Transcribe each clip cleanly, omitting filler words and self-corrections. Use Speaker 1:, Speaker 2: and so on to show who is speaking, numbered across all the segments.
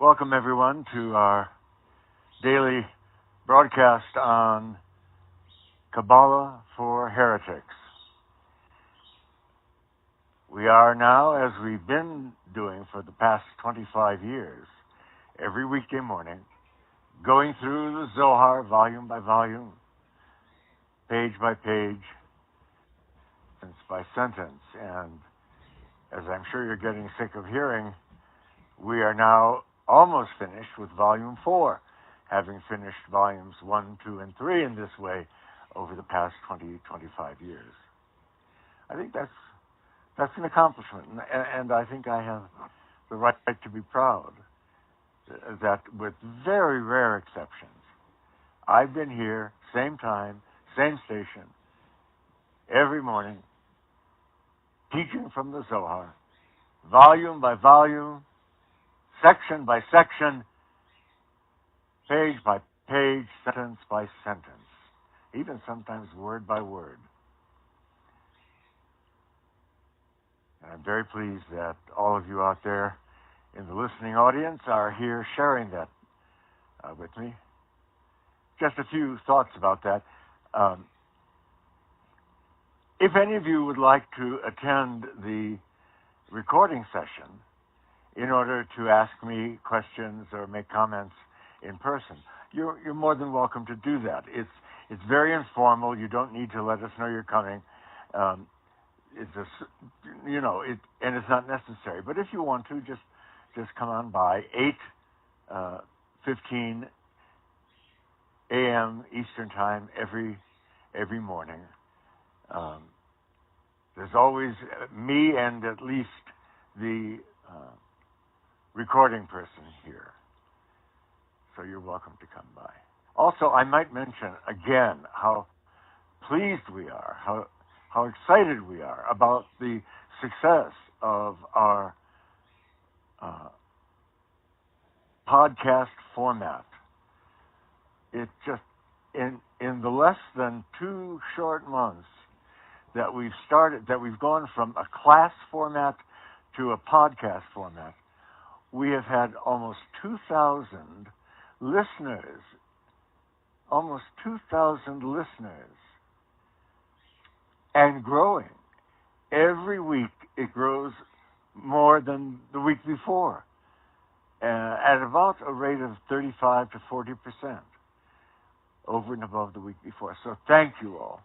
Speaker 1: Welcome, everyone, to our daily broadcast on Kabbalah for Heretics. We are now, as we've been doing for the past 25 years, every weekday morning, going through the Zohar volume by volume, page by page, sentence by sentence. And as I'm sure you're getting sick of hearing, we are now almost finished with volume 4, having finished volumes 1, 2, and 3 in this way over the past 20, 25 years. I think that's an accomplishment, and I think I have the right to be proud that with very rare exceptions, I've been here, same time, same station, every morning, teaching from the Zohar, volume by volume, section by section, page by page, sentence by sentence, even sometimes word by word. And I'm very pleased that all of you out there in the listening audience are here sharing that with me. Just a few thoughts about that. If any of you would like to attend the recording session in order to ask me questions or make comments in person, you're more than welcome to do that. It's very informal. You don't need to let us know you're coming. It's just, and it's not necessary. But if you want to, just come on by 8:15 a.m. Eastern Time every morning. There's always me and at least the recording person here. So you're welcome to come by. Also, I might mention again how pleased we are, how excited we are about the success of our podcast format. It just, in the less than 2 short months that we've gone from a class format to a podcast format, we have had almost 2,000 listeners, and growing. Every week it grows more than the week before, at about a rate of 35 to 40% over and above the week before. So thank you all.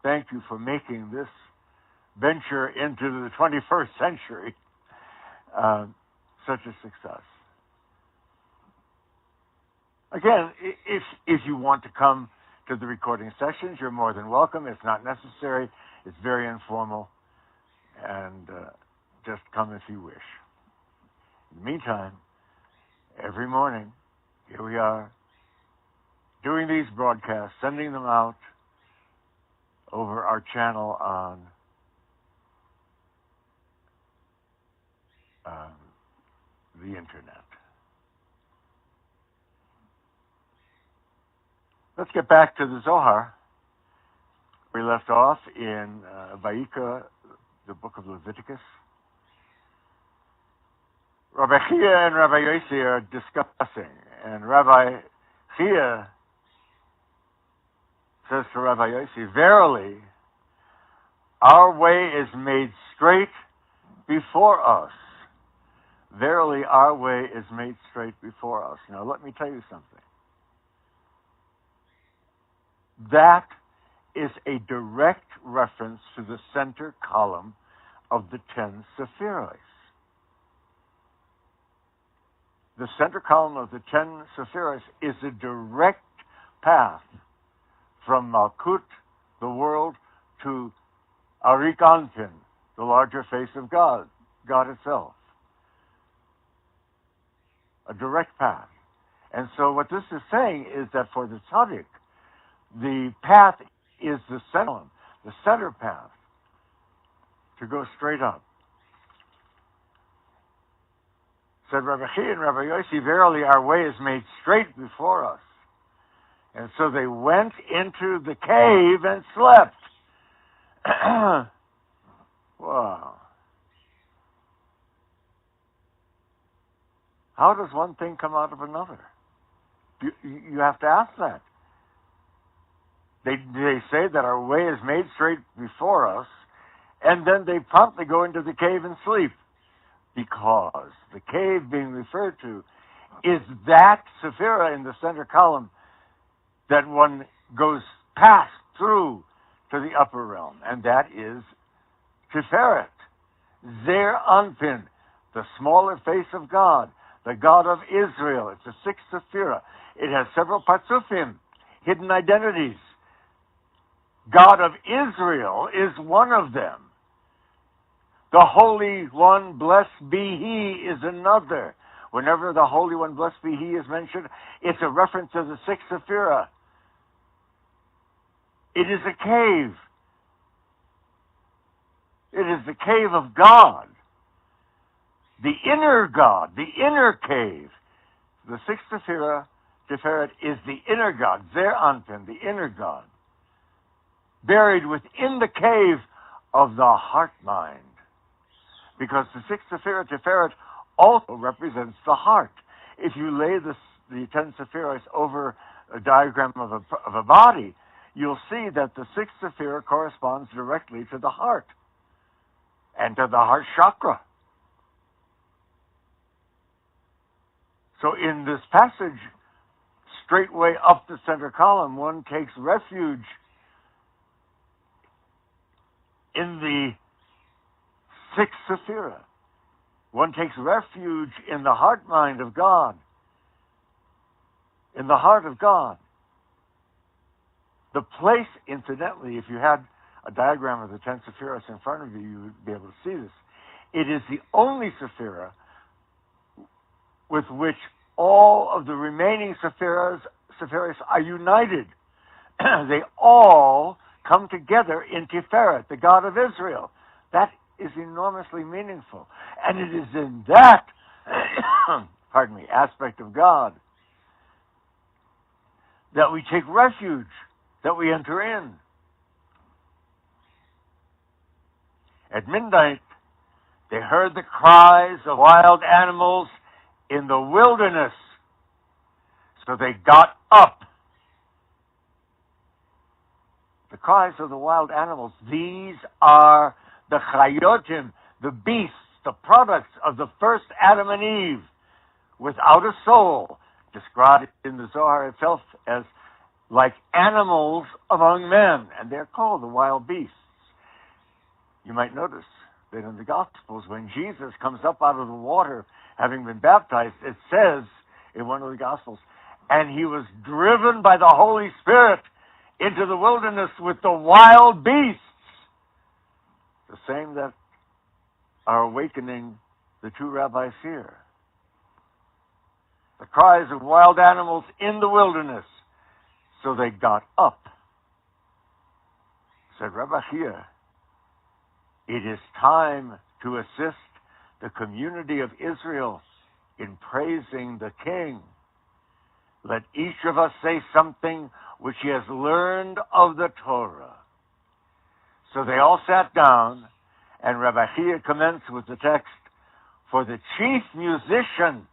Speaker 1: Thank you for making this venture into the 21st century such a success. Again, if you want to come to the recording sessions, you're more than welcome. It's not necessary. It's very informal. And just come if you wish. In the meantime, every morning, here we are, doing these broadcasts, sending them out over our channel on the internet. Let's get back to the Zohar. We left off in Vayikra, the book of Leviticus. Rabbi Chia and Rabbi Yossi are discussing, and Rabbi Chia says to Rabbi Yossi, "Verily, our way is made straight before us." Verily, our way is made straight before us. Now, let me tell you something. That is a direct reference to the center column of the 10 Sephiros. The center column of the 10 Sephiros is a direct path from Malkut, the world, to Arik Anpin, the larger face of God, God itself. A direct path. And so what this is saying is that for the tzaddik, the path is the center path, to go straight up. Said Rabbi Chia and Rabbi Yossi, "Verily our way is made straight before us." And so they went into the cave and slept. Wow. How does one thing come out of another? You have to ask that. They say that our way is made straight before us, and then they promptly go into the cave and sleep, because the cave being referred to is that sephira in the center column that one goes past through to the upper realm, and that is Tiferet, Zer Anpin, the smaller face of God, the God of Israel. It's a sixth sephira. It has several patzufim, hidden identities. God of Israel is one of them. The Holy One, blessed be He, is another. Whenever the Holy One, blessed be He, is mentioned, it's a reference to the sixth sephira. It is a cave. It is the cave of God. The inner God, the inner cave. The sixth sephira, Tiferet, is the inner God, Zer Anpin, the inner God, buried within the cave of the heart mind. Because the sixth sephira, Tiferet, also represents the heart. If you lay the 10 sephiros over a diagram of a body, you'll see that the sixth sephira corresponds directly to the heart and to the heart chakra. So in this passage, straightway up the center column, one takes refuge in the sixth sephira. One takes refuge in the heart mind of God, in the heart of God. The place, incidentally, if you had a diagram of the 10 sephiros in front of you, you would be able to see this. It is the only sephira with which all of the remaining sephiros are united. They all come together in Tiferet, the God of Israel. That is enormously meaningful. And it is in that, aspect of God that we take refuge, that we enter in. At midnight, they heard the cries of wild animals in the wilderness. So they got up. The cries of the wild animals, these are the chayotim, the beasts, the products of the first Adam and Eve, without a soul, described in the Zohar itself as like animals among men, and they're called the wild beasts. You might notice that in the Gospels, when Jesus comes up out of the water, having been baptized, it says in one of the Gospels, and he was driven by the Holy Spirit into the wilderness with the wild beasts, the same that are awakening the two rabbis here. The cries of wild animals in the wilderness. So they got up. Said Rebbe here, it is time to assist the community of Israel in praising the King. Let each of us say something which he has learned of the Torah. So they all sat down, and Rebbe Chia commenced with the text, for the chief musician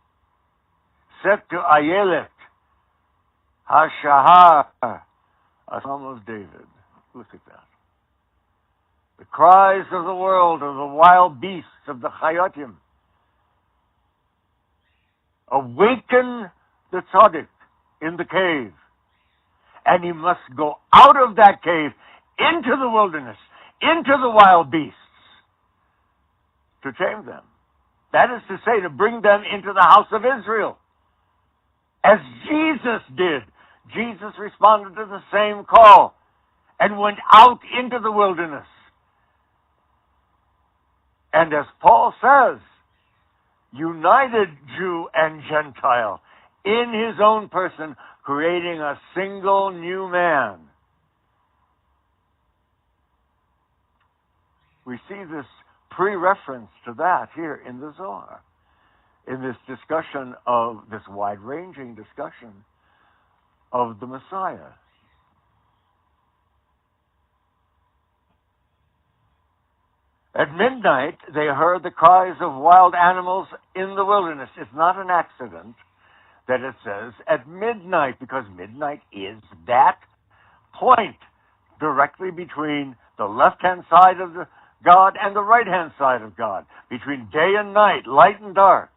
Speaker 1: said to Ayelet, HaShahar, a Psalm of David. Look at that. The cries of the world, of the wild beasts, of the chayotim. Awaken the tzaddik in the cave. And he must go out of that cave into the wilderness, into the wild beasts, to tame them. That is to say, to bring them into the house of Israel. As Jesus did. Jesus responded to the same call and went out into the wilderness. And as Paul says, united Jew and Gentile in his own person, creating a single new man. We see this pre-reference to that here in the Zohar, in this discussion of, this wide-ranging discussion of the Messiah. At midnight, they heard the cries of wild animals in the wilderness. It's not an accident that it says at midnight, because midnight is that point directly between the left-hand side of God and the right-hand side of God, between day and night, light and dark.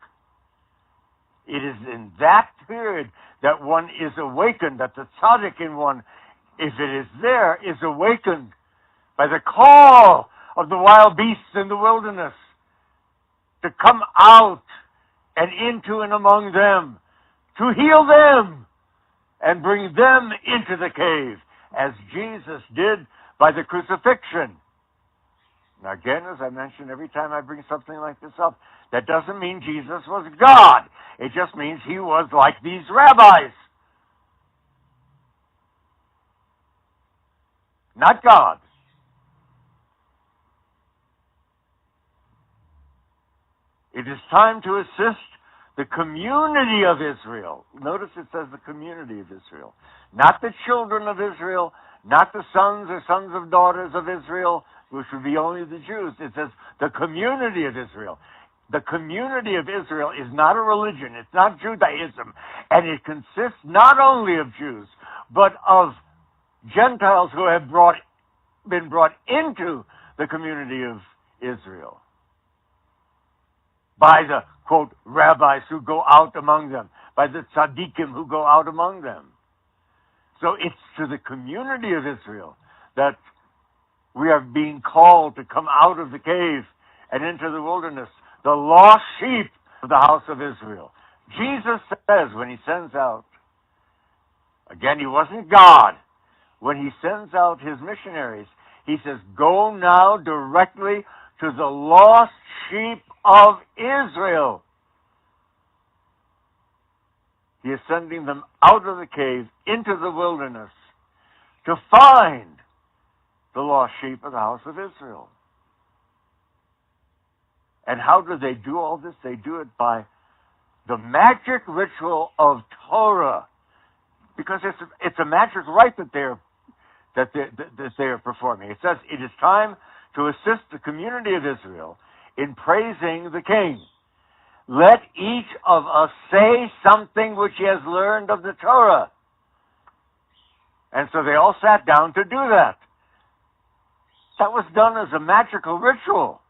Speaker 1: It is in that period that one is awakened, that the tzaddik in one, if it is there, is awakened by the call of the wild beasts in the wilderness to come out and into and among them, to heal them and bring them into the cave, as Jesus did by the crucifixion. Now again, as I mentioned, every time I bring something like this up, that doesn't mean Jesus was God. It just means he was like these rabbis. Not God. It is time to assist the community of Israel. Notice it says the community of Israel. Not the children of Israel, not the sons or sons of daughters of Israel, which would be only the Jews. It says the community of Israel. The community of Israel is not a religion. It's not Judaism. And it consists not only of Jews, but of Gentiles who have been brought into the community of Israel by the, quote, rabbis who go out among them, by the tzaddikim who go out among them. So it's to the community of Israel that we are being called to come out of the cave and into the wilderness, the lost sheep of the house of Israel. Jesus says when he sends out, again, he wasn't God. When he sends out his missionaries, he says, go now directly to the lost sheep of Israel. He is sending them out of the cave into the wilderness to find the lost sheep of the house of Israel. And how do they do all this? They do it by the magic ritual of Torah, because it's a magic rite that they are performing. It says it is time to assist the community of Israel in praising the King. Let each of us say something which he has learned of the Torah. And so they all sat down to do that. That was done as a magical ritual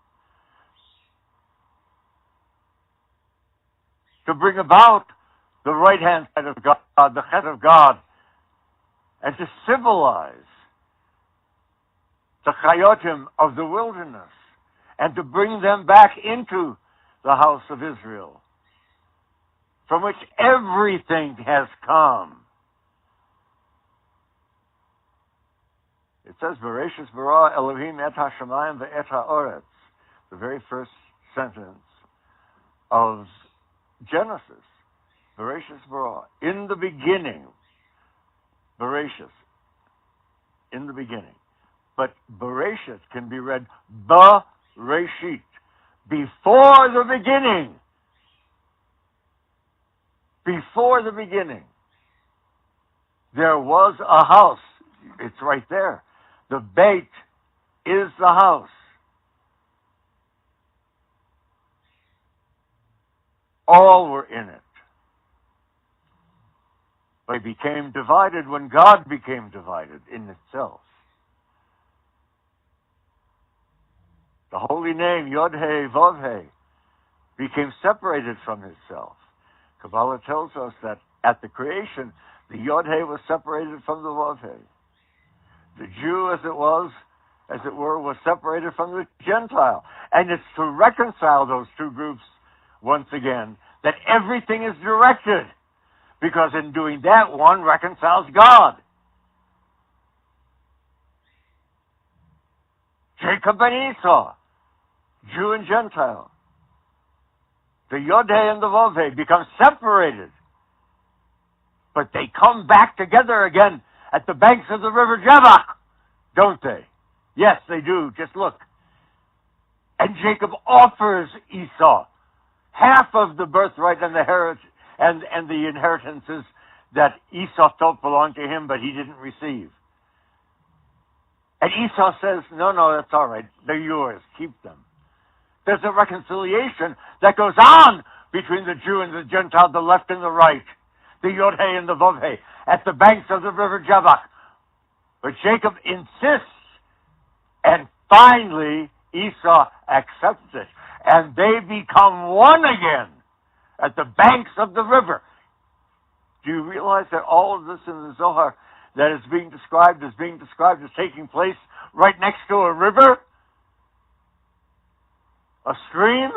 Speaker 1: to bring about the right-hand side of God, the head of God, and to symbolize the chayotim of the wilderness, and to bring them back into the house of Israel, from which everything has come. It says, Bereshis bara Elohim et hashamayim ve'et ha'oretz, the very first sentence of Genesis. Bereshis bara, in the beginning. Bereshis, in the beginning. But Bereshit can be read Bereshit, before the beginning. Before the beginning. There was a house. It's right there. The Beit is the house. All were in it. But it became divided when God became divided in itself. The holy name, Yod-Heh, Vav-Heh, became separated from itself. Kabbalah tells us that at the creation, the Yod-Heh was separated from the Vav-Heh. The Jew, as it were, was separated from the Gentile. And it's to reconcile those two groups once again that everything is directed. Because in doing that, one reconciles God. Jacob and Esau, Jew and Gentile. The Yod-Heh and the Vav-Heh become separated. But they come back together again at the banks of the river Jabbok, don't they? Yes, they do. Just look. And Jacob offers Esau half of the birthright and the inheritances that Esau thought belonged to him, but he didn't receive. And Esau says, no, that's all right. They're yours. Keep them. There's a reconciliation that goes on between the Jew and the Gentile, the left and the right, the Yod-Heh and the Vav-Heh, at the banks of the river Jabbok. But Jacob insists, and finally Esau accepts it, and they become one again at the banks of the river. Do you realize that all of this in the Zohar that is being described as taking place right next to a river? A stream?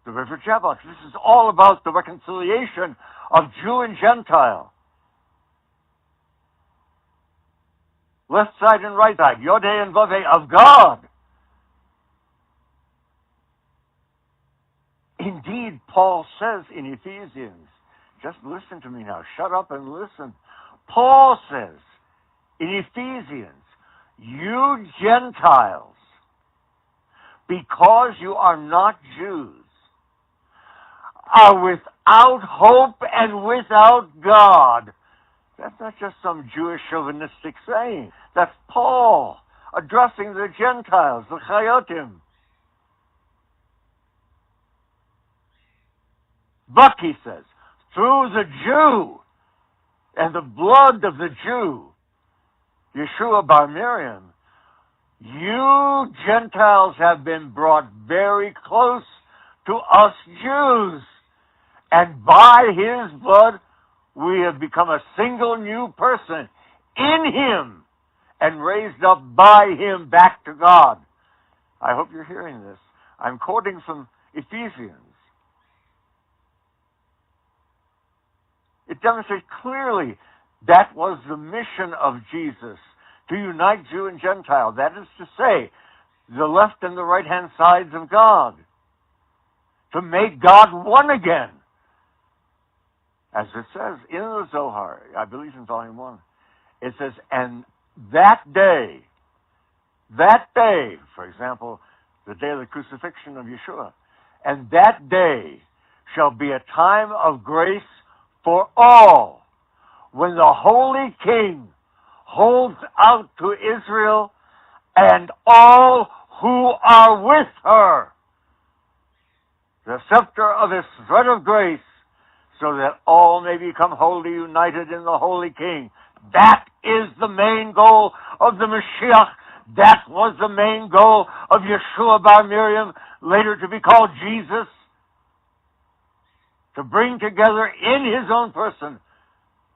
Speaker 1: The river Jabbok. This is all about the reconciliation of Jew and Gentile. Left side and right side, Yod-Heh and Vav-Heh of God. Indeed, Paul says in Ephesians, just listen to me now, shut up and listen. Paul says in Ephesians, you Gentiles, because you are not Jews, are without hope and without God. That's not just some Jewish chauvinistic saying. That's Paul addressing the Gentiles, the Chayotim. But, he says, through the Jew and the blood of the Jew, Yeshua bar Miriam, you Gentiles have been brought very close to us Jews. And by his blood, we have become a single new person in him and raised up by him back to God. I hope you're hearing this. I'm quoting from Ephesians. It demonstrates clearly that was the mission of Jesus, to unite Jew and Gentile. That is to say, the left and the right-hand sides of God. To make God one again. As it says in the Zohar, I believe in volume 1, it says, and that day, for example, the day of the crucifixion of Yeshua, and that day shall be a time of grace for all, when the Holy King holds out to Israel and all who are with her the scepter of his thread of grace, so that all may become wholly united in the Holy King. That is the main goal of the Mashiach. That was the main goal of Yeshua bar Miriam, later to be called Jesus. To bring together in his own person,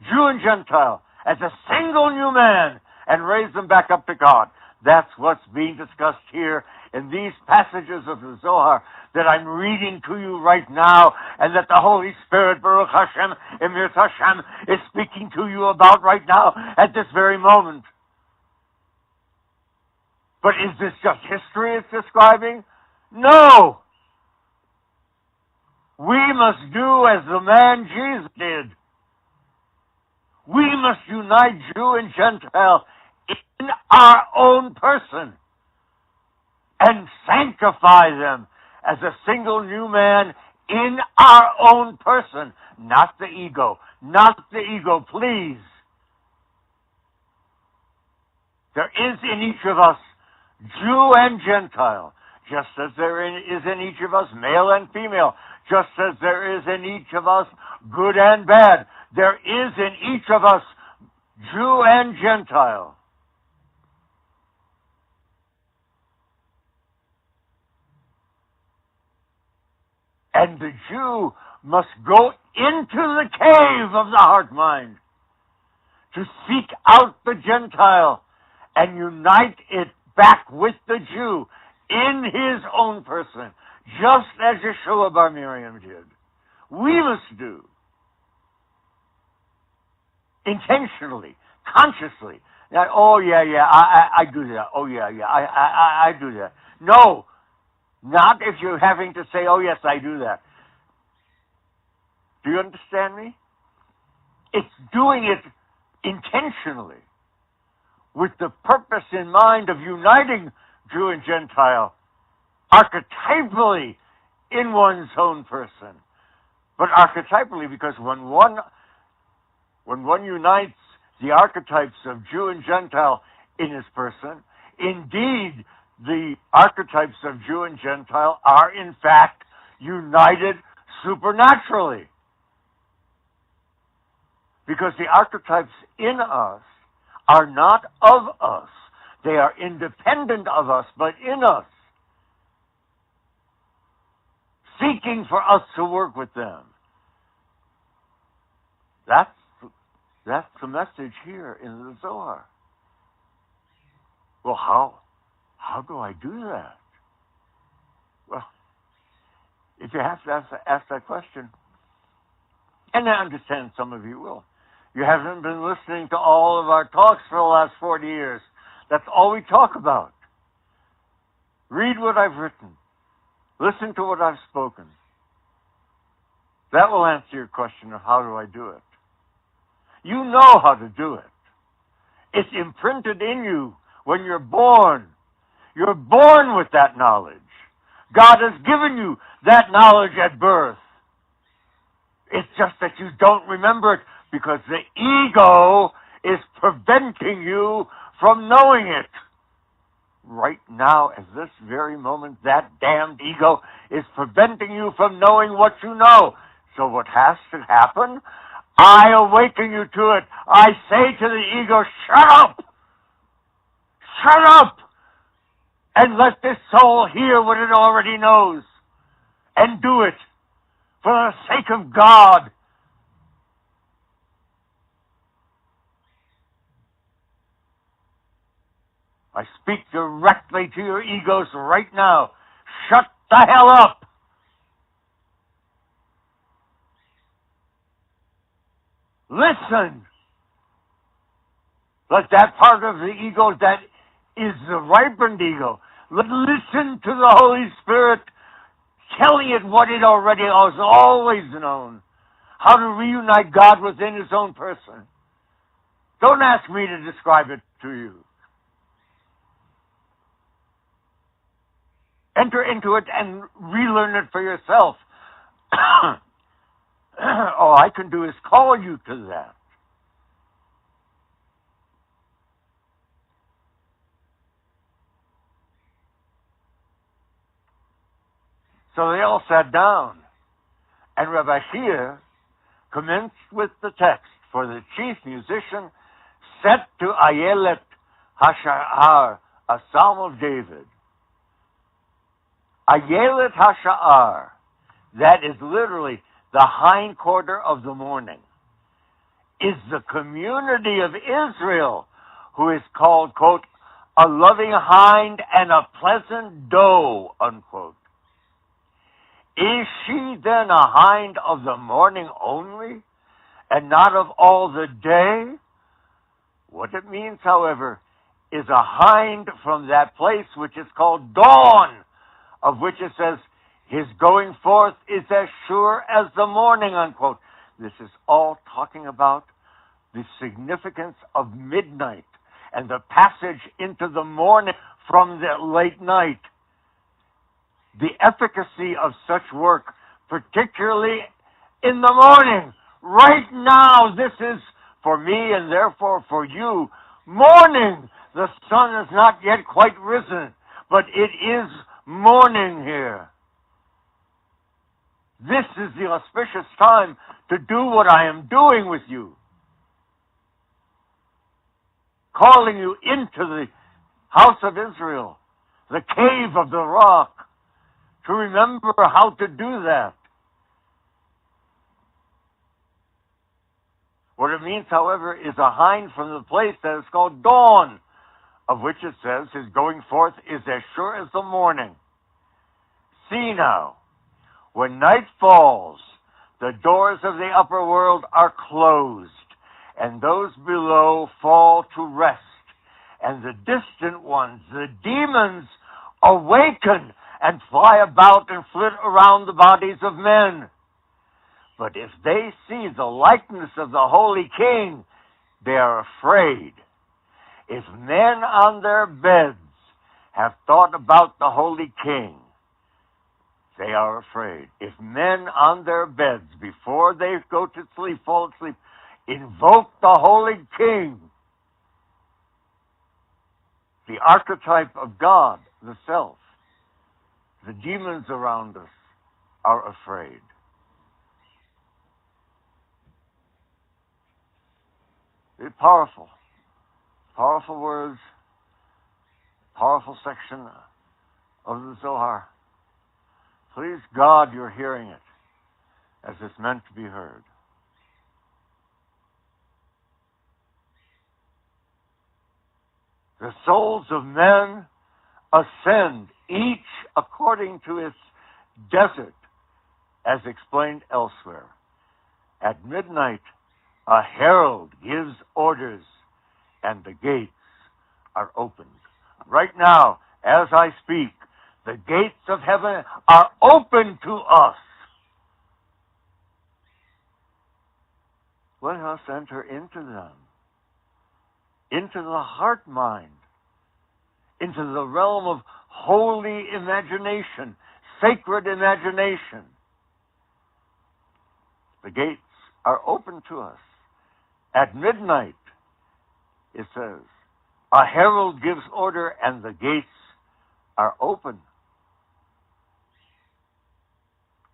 Speaker 1: Jew and Gentile, as a single new man, and raise them back up to God. That's what's being discussed here in these passages of the Zohar that I'm reading to you right now, and that the Holy Spirit, Baruch Hashem, Emir Hashem, is speaking to you about right now, at this very moment. But is this just history it's describing? No! We must do as the man Jesus did. We must unite Jew and Gentile in our own person and sanctify them as a single new man in our own person. Not the ego. Not the ego, please. There is in each of us Jew and Gentile, just as there is in each of us male and female, just as there is in each of us good and bad. There is in each of us Jew and Gentile. And the Jew must go into the cave of the heart-mind to seek out the Gentile and unite it back with the Jew in his own person, just as Yeshua bar Miriam did. We must do. Intentionally, consciously. That, oh, yeah, I do that. Oh, yeah, I do that. No, not if you're having to say, oh, yes, I do that. Do you understand me? It's doing it intentionally, with the purpose in mind of uniting Jew and Gentile, archetypally in one's own person. But archetypally, because when one when one unites the archetypes of Jew and Gentile in his person, indeed, the archetypes of Jew and Gentile are in fact united supernaturally. Because the archetypes in us are not of us. They are independent of us, but in us, seeking for us to work with them. That's the message here in the Zohar. Well, how do I do that? Well, if you have to ask that question, and I understand some of you will. You haven't been listening to all of our talks for the last 40 years. That's all we talk about. Read what I've written. Listen to what I've spoken. That will answer your question of how do I do it. You know how to do it. It's imprinted in you when you're born. You're born with that knowledge. God has given you that knowledge at birth. It's just that you don't remember it because the ego is preventing you from knowing it. Right now, at this very moment, that damned ego is preventing you from knowing what you know. So what has to happen? I awaken you to it. I say to the ego, shut up! Shut up! And let this soul hear what it already knows. And do it for the sake of God. I speak directly to your egos right now. Shut the hell up! Listen! Let that part of the ego that is the ripened ego, listen to the Holy Spirit telling it what it already has always known. How to reunite God within his own person. Don't ask me to describe it to you. Enter into it and relearn it for yourself. All I can do is call you to that. So they all sat down, and Rabbi Shia commenced with the text for the chief musician, set to Ayelet HaSha'ar, a psalm of David. Ayelet HaSha'ar, that is literally the hindquarter of the morning, is the community of Israel who is called, quote, a loving hind and a pleasant doe, unquote. Is she then a hind of the morning only, and not of all the day? What it means, however, is a hind from that place which is called dawn, of which it says, his going forth is as sure as the morning, unquote. This is all talking about the significance of midnight and the passage into the morning from the late night. The efficacy of such work, particularly in the morning. Right now, this is for me and therefore for you. Morning. The sun is not yet quite risen, but it is morning here. This is the auspicious time to do what I am doing with you. Calling you into the house of Israel, the cave of the rock, to remember how to do that. What it means, however, is a hind from the place that is called dawn, of which it says his going forth is as sure as the morning. See now, when night falls, the doors of the upper world are closed, and those below fall to rest, and the distant ones, the demons, awaken and fly about and flit around the bodies of men. But if they see the likeness of the Holy King, they are afraid. If men on their beds have thought about the Holy King, they are afraid. If men on their beds, before they go to sleep, fall asleep, Invoke the Holy King, the archetype of God, the self. The demons around us are afraid. They're powerful. Powerful words, powerful section of the Zohar. Please, God, you're hearing it as it's meant to be heard. The souls of men ascend, each according to its desert, as explained elsewhere. At midnight, a herald gives orders, and the gates are opened. Right now, as I speak, the gates of heaven are open to us. Let us enter into them, into the heart mind, into the realm of holy imagination, sacred imagination. The gates are open to us. At midnight, it says, a herald gives order and the gates are open.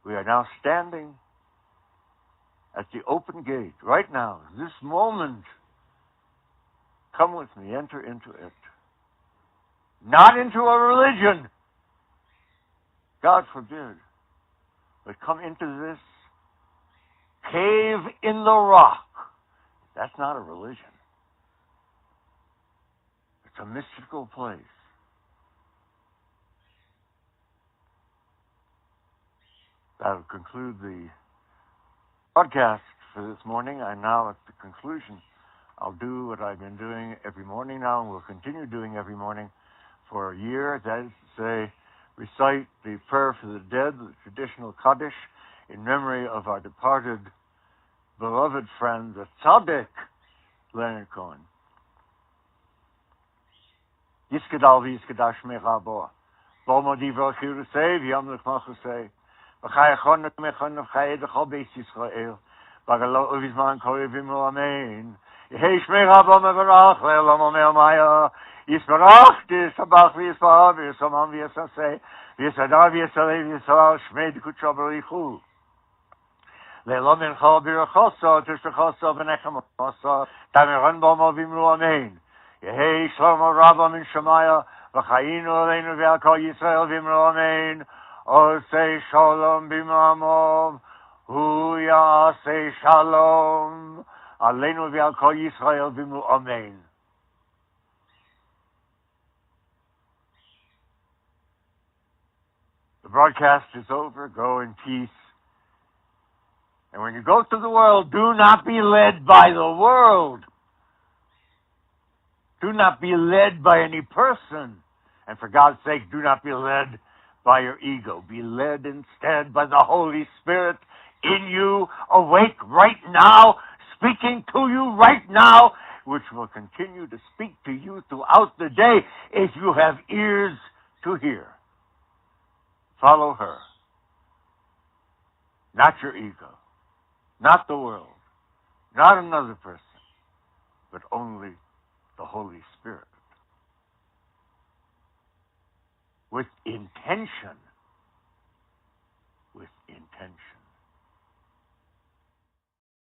Speaker 1: We are now standing at the open gate right now, this moment. Come with me, enter into it. Not into a religion, God forbid, but come into this cave in the rock. That's not a religion. It's a mystical place. That'll conclude the broadcast for this morning. I'm now at the conclusion. I'll do what I've been doing every morning now, and will continue doing every morning for a year. That is to say, recite the prayer for the dead, the traditional Kaddish, in memory of our departed, beloved friend, the Tzaddik, Leonard Cohen. Yiskadal v'yiskadash mecha bo. Bo modi v'achir usei, v'yam l'chmach usei. V'chayachon l'kmechon l'chayed l'chol beis Yisrael. V'agalo uvizman kol yvimu amen. Yehi shmecha bo mevarach, le'olam omer maya. Yisbarach, Yisabach v'yisbar, v'yisamam v'yisasei. V'yisadar v'yisalei v'yisal, shmei d'kutsho b'richu. Le'olam enchal b'irachoso, t'shrechoso v'nechem oso. Tameron bo movimru amen. Yehi shlomo rabba min shemaya, v'chayinu aleinu v'al kol Yisrael v'imru amen. Osei shalom b'mamov, hu ya'asei shalom, aleinu v'al kol Yisrael v'imru amen. The broadcast is over. Go in peace. And when you go through the world, do not be led by the world. Do not be led by any person. And for God's sake, do not be led by your ego. Be led instead by the Holy Spirit in you, awake right now, speaking to you right now, which will continue to speak to you throughout the day if you have ears to hear. Follow her. Not your ego. Not the world. Not another person. But only the Holy Spirit. With intention. With intention.